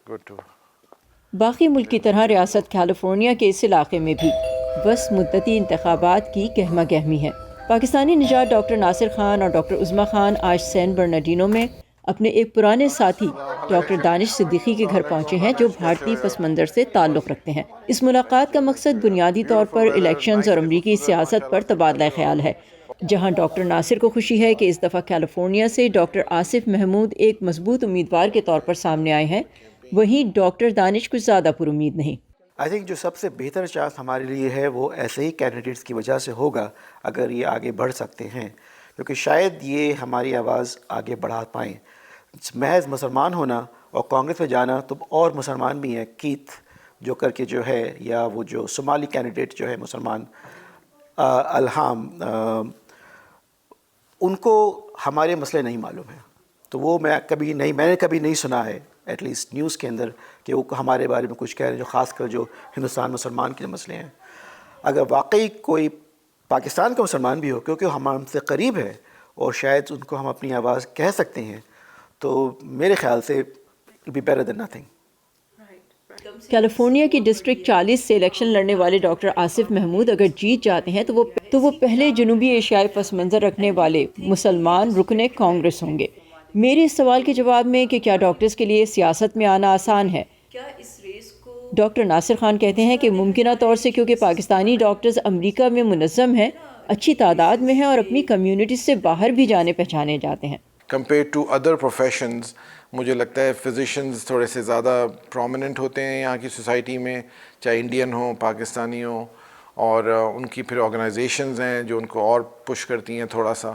باقی ملک کی طرح ریاست کیلیفورنیا کے اس علاقے میں بھی بس مدتی انتخابات کی گہمہ گہمی ہے۔ پاکستانی نژاد ڈاکٹر ناصر خان اور ڈاکٹر عظمیٰ خان آج سین برنارڈینو میں اپنے ایک پرانے ساتھی ڈاکٹر دانش صدیقی کے گھر پہنچے ہیں جو بھارتی پس منظر سے تعلق رکھتے ہیں۔ اس ملاقات کا مقصد بنیادی طور پر الیکشنز اور امریکی سیاست پر تبادلہ خیال ہے، جہاں ڈاکٹر ناصر کو خوشی ہے کہ اس دفعہ کیلیفورنیا سے ڈاکٹر آصف محمود ایک مضبوط امیدوار کے طور پر سامنے آئے ہیں، وہیں ڈاکٹر دانش کچھ زیادہ پر امید نہیں۔ آئی تھنک جو سب سے بہتر چانس ہمارے لیے ہے وہ ایسے ہی کینڈیڈیٹس کی وجہ سے ہوگا اگر یہ آگے بڑھ سکتے ہیں، کیونکہ شاید یہ ہماری آواز آگے بڑھا پائیں۔ محض مسلمان ہونا اور کانگریس میں جانا تو اور مسلمان بھی ہیں، کیتھ جو کر کے جو ہے، یا وہ جو صومالی کینڈیڈیٹ جو ہے مسلمان الہام، ان کو ہمارے مسئلے نہیں معلوم ہیں، تو وہ میں نے کبھی نہیں سنا ہے ایٹ لیسٹ نیوز کے اندر کہ وہ ہمارے بارے میں کچھ کہہ رہے ہیں، جو خاص کر جو ہندوستان مسلمان کے مسئلے ہیں۔ اگر واقعی کوئی پاکستان کا مسلمان بھی ہو، کیونکہ ہم سے قریب ہے اور شاید ان کو ہم اپنی آواز کہہ سکتے ہیں، تو میرے خیال سے it be better than nothing. California کی ڈسٹرکٹ 40 سے الیکشن لڑنے والے ڈاکٹر آصف محمود اگر جیت جاتے ہیں تو وہ پہلے جنوبی ایشیائی پس منظر رکھنے والے مسلمان رکن کانگریس ہوں گے۔ میرے اس سوال کے جواب میں کہ کیا ڈاکٹرز کے لیے سیاست میں آنا آسان ہے، ڈاکٹر ناصر خان کہتے ہیں کہ ممکنہ طور سے کیونکہ پاکستانی ڈاکٹرز امریکہ میں منظم ہیں، اچھی تعداد میں ہیں اور اپنی کمیونٹی سے باہر بھی جانے پہچانے جاتے ہیں۔ کمپیئر ٹو ادر پروفیشنز مجھے لگتا ہے فزیشنز تھوڑے سے زیادہ پرومیننٹ ہوتے ہیں یہاں کی سوسائٹی میں، چاہے انڈین ہوں پاکستانی ہوں، اور ان کی پھر آرگنائزیشنز ہیں جو ان کو اور پش کرتی ہیں تھوڑا سا،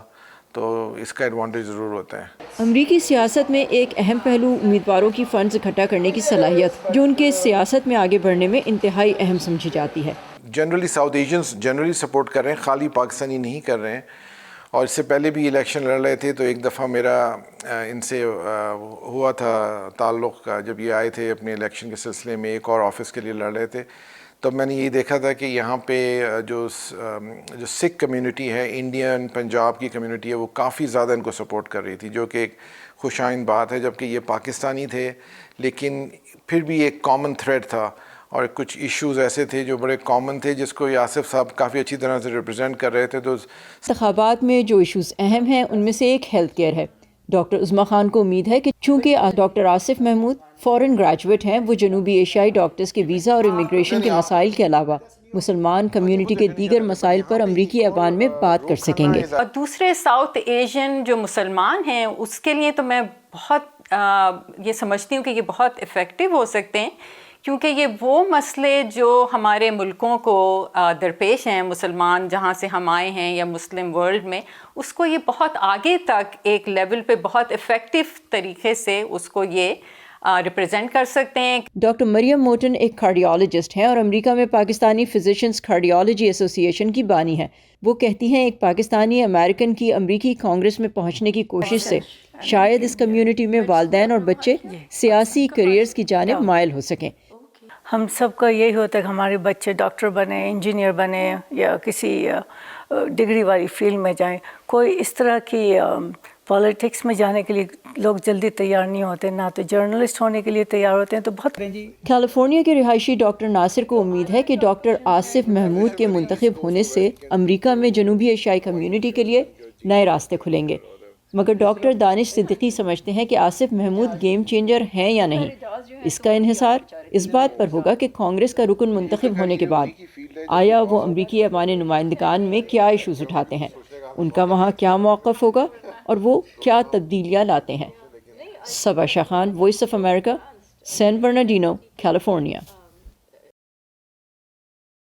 تو اس کا ایڈوانٹیج ضرور ہوتا ہے۔ امریکی سیاست میں ایک اہم پہلو امیدواروں کی فنڈز اکٹھا کرنے کی صلاحیت، جو ان کے سیاست میں آگے بڑھنے میں انتہائی اہم سمجھی جاتی ہے۔ Generally south Asians generally support کر رہے ہیں، خالی پاکستانی نہیں کر رہے ہیں، اور اس سے پہلے بھی الیکشن لڑ رہے تھے، تو ایک دفعہ میرا ان سے ہوا تھا تعلق کا، جب یہ آئے تھے اپنے الیکشن کے سلسلے میں ایک اور آفس کے لیے لڑ رہے تھے، تب میں نے یہی دیکھا تھا کہ یہاں پہ جو سکھ کمیونٹی ہے، انڈین پنجاب کی کمیونٹی ہے، وہ کافی زیادہ ان کو سپورٹ کر رہی تھی، جو کہ ایک خوش آئند بات ہے، جبکہ یہ پاکستانی تھے لیکن پھر بھی ایک کامن تھریڈ تھا، اور کچھ ایشوز ایسے تھے جو بڑے کامن تھے جس کو آصف صاحب کافی اچھی طرح سے ریپرزینٹ کر رہے تھے۔ تو انتخابات میں جو ایشوز اہم ہیں ان میں سے ایک ہیلتھ کیئر ہے۔ ڈاکٹر عظمیٰ خان کو امید ہے کہ چونکہ ڈاکٹر آصف محمود فورن گریجویٹ ہیں، وہ جنوبی ایشیائی ڈاکٹرز کے ویزا اور امیگریشن کے مسائل کے علاوہ مسلمان کمیونٹی کے دیگر مسائل پر امریکی ایوان میں بات کر سکیں گے۔ اور دوسرے ساؤتھ ایشین جو مسلمان ہیں اس کے لیے تو میں بہت یہ سمجھتی ہوں کہ یہ بہت افیکٹو ہو سکتے ہیں، کیونکہ یہ وہ مسئلے جو ہمارے ملکوں کو درپیش ہیں، مسلمان جہاں سے ہم آئے ہیں یا مسلم ورلڈ میں، اس کو یہ بہت آگے تک ایک لیول پہ بہت افیکٹو طریقے سے اس کو یہ ریپرزینٹ کر سکتے ہیں۔ ڈاکٹر مریم موٹن ایک کارڈیالوجسٹ ہیں اور امریکہ میں پاکستانی فزیشنز کارڈیالوجی ایسوسی ایشن کی بانی ہیں۔ وہ کہتی ہیں ایک پاکستانی امریکن کی امریکی کانگریس میں پہنچنے کی کوشش سے شاید اس کمیونٹی میں والدین اور بچے سیاسی کیریئرز کی جانب مائل ہو سکیں۔ ہم سب کا یہی ہوتا ہے کہ ہمارے بچے ڈاکٹر بنے، انجینئر بنے، یا کسی ڈگری والی فیلڈ میں جائیں۔ کوئی اس طرح کی پالیٹکس میں جانے کے لیے لوگ جلدی تیار نہیں ہوتے، نہ تو جرنلسٹ ہونے کے لیے تیار ہوتے ہیں، تو بہت کیلیفورنیا کے رہائشی ڈاکٹر ناصر کو امید ہے کہ ڈاکٹر آصف محمود کے منتخب ہونے سے امریکہ میں جنوبی ایشیائی کمیونٹی کے لیے نئے راستے کھلیں گے، مگر ڈاکٹر دانش صدیقی سمجھتے ہیں کہ آصف محمود گیم چینجر ہیں یا نہیں۔ اس کا انحصار اس بات پر ہوگا کہ کانگریس کا رکن منتخب ہونے کے بعد آیا وہ امریکی ایوان نمائندگان میں کیا ایشوز اٹھاتے ہیں، ان کا وہاں کیا موقف ہوگا اور وہ کیا تبدیلیاں لاتے ہیں۔ Saba Shah Khan, Voice of America, San Bernardino, California.